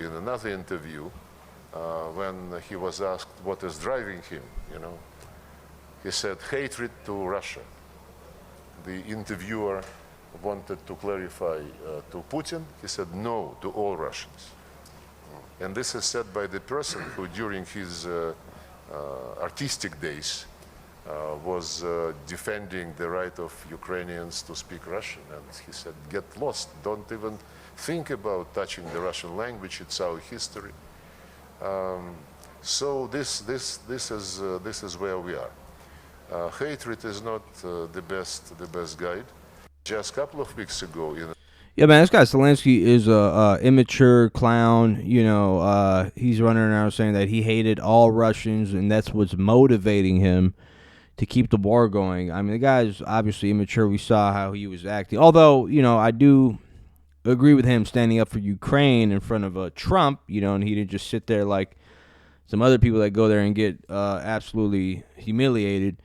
in another interview, when he was asked what is driving him, he said hatred to Russia. The interviewer wanted to clarify to Putin. He said no to all Russians. And this is said by the person who, during his artistic days, was defending the right of Ukrainians to speak Russian. And he said, get lost. Don't even think about touching the Russian language. It's our history. So this is where we are. Hatred is not the best guide. Just a couple of weeks ago, yeah, man, this guy Zelensky is a immature clown. He's running around saying that he hated all Russians, and that's what's motivating him to keep the war going. I mean, the guy's obviously immature. We saw how he was acting. Although, I do agree with him standing up for Ukraine in front of Trump, and he didn't just sit there like some other people that go there and get absolutely humiliated.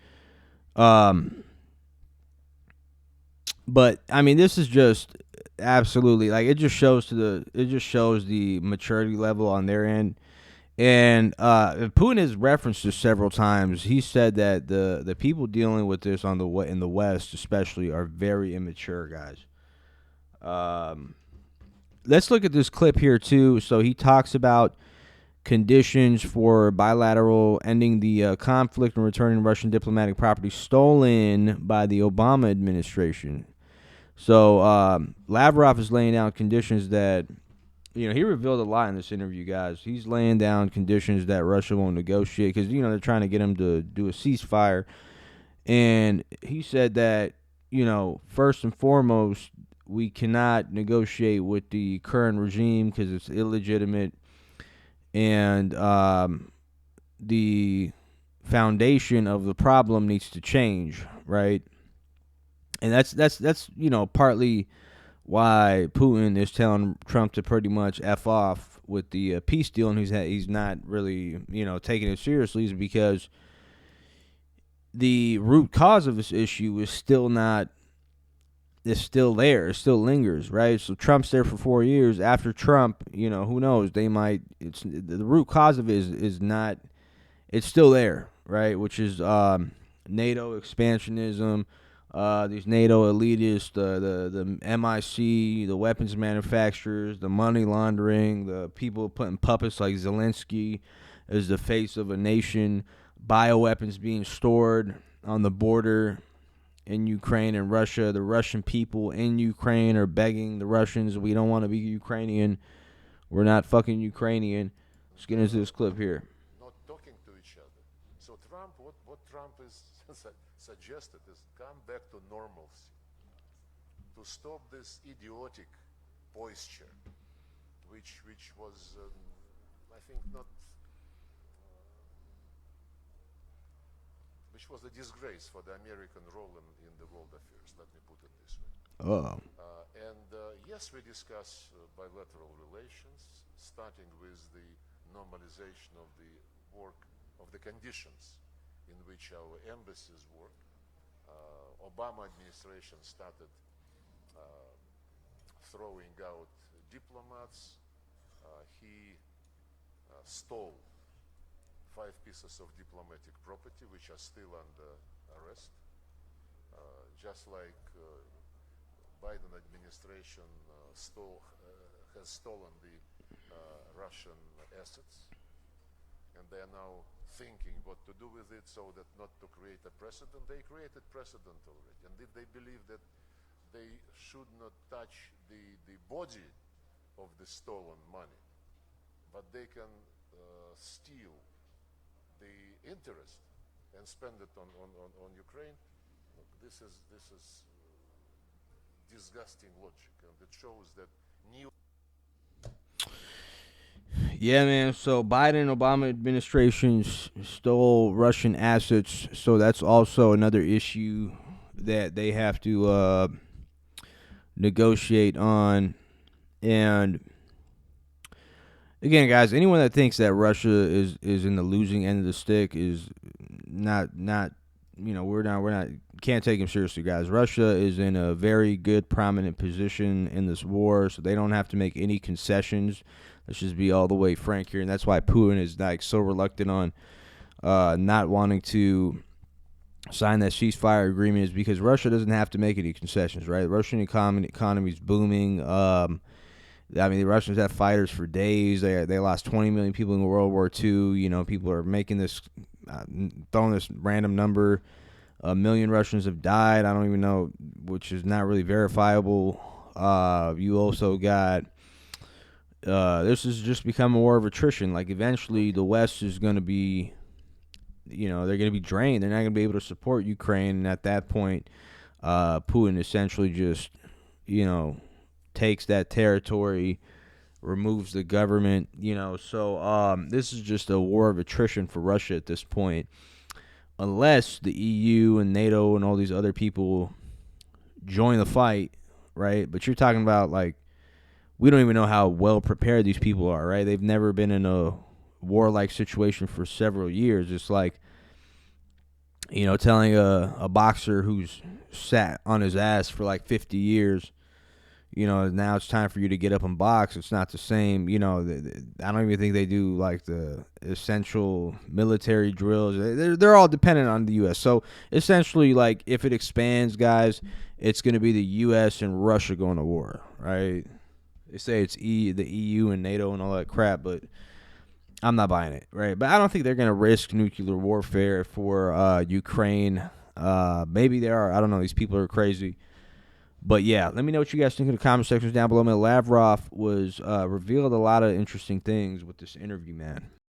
But I mean, this is just absolutely it just shows the maturity level on their end. And Putin has referenced this several times. He said that the people dealing with this in the West, especially, are very immature guys. Let's look at this clip here too. So he talks about conditions for bilateral ending the conflict and returning Russian diplomatic property stolen by the Obama administration. So Lavrov is laying down conditions that, he revealed a lot in this interview, guys. He's laying down conditions that Russia won't negotiate because, they're trying to get him to do a ceasefire. And he said that, first and foremost, we cannot negotiate with the current regime because it's illegitimate. And the foundation of the problem needs to change, right? And that's partly why Putin is telling Trump to pretty much F off with the peace deal, and he's not really taking it seriously, is because the root cause of this issue is still there. It still lingers, right? So Trump's there for 4 years. After Trump, who knows? They might. It's the root cause of it is not. It's still there, right? Which is NATO expansionism. These NATO elitists, the MIC, the weapons manufacturers, the money laundering, the people putting puppets like Zelensky as the face of a nation, bioweapons being stored on the border in Ukraine and Russia. The Russian people in Ukraine are begging the Russians, we don't want to be Ukrainian. We're not fucking Ukrainian. Let's get into this clip here. Not talking to each other. So what Trump is suggested is come back to normalcy, to stop this idiotic posture, which was, I think, not, which was a disgrace for the American role in the world affairs. Let me put it this way. Oh. Yes, we discuss bilateral relations, starting with the normalization of the work, of the conditions in which our embassies work. Obama administration started throwing out diplomats. He stole 5 pieces of diplomatic property, which are still under arrest. Just like Biden administration has stolen the Russian assets, and they are now thinking what to do with it so that not to create a precedent. They created precedent already, and did they believe that they should not touch the body of the stolen money, but they can steal the interest and spend it on Ukraine? Look, this is disgusting logic, and it shows that new. Yeah, man. So Biden Obama administrations stole Russian assets, so that's also another issue that they have to negotiate on. And again, guys, anyone that thinks that Russia is in the losing end of the stick is not we're not can't take him seriously, guys. Russia is in a very good, prominent position in this war, so they don't have to make any concessions. Let's just be all the way frank here, and that's why Putin is like so reluctant on not wanting to sign that ceasefire agreement, is because Russia doesn't have to make any concessions, right? The Russian economy is booming. The Russians have fighters for days. They lost 20 million people in World War II. People are making this, throwing this random number. 1 million Russians have died. I don't even know, which is not really verifiable. You also got, this has just become a war of attrition. Like, eventually the West is going to be, they're going to be drained. They're not going to be able to support Ukraine. And at that point, Putin essentially just, takes that territory, removes the government, So this is just a war of attrition for Russia at this point, unless the EU and NATO and all these other people join the fight, right? But you're talking about, like, we don't even know how well prepared these people are, right? They've never been in a warlike situation for several years. It's like, telling a boxer who's sat on his ass for like 50 years, now it's time for you to get up and box. It's not the same. I don't even think they do like the essential military drills. They're all dependent on the U.S. So essentially, like, if it expands, guys, it's going to be the U.S. and Russia going to war, right? They say it's the EU and NATO and all that crap, but I'm not buying it, right? But I don't think they're going to risk nuclear warfare for Ukraine. Maybe they are. I don't know. These people are crazy. But yeah, let me know what you guys think in the comment sections down below. Man, Lavrov was revealed a lot of interesting things with this interview, man.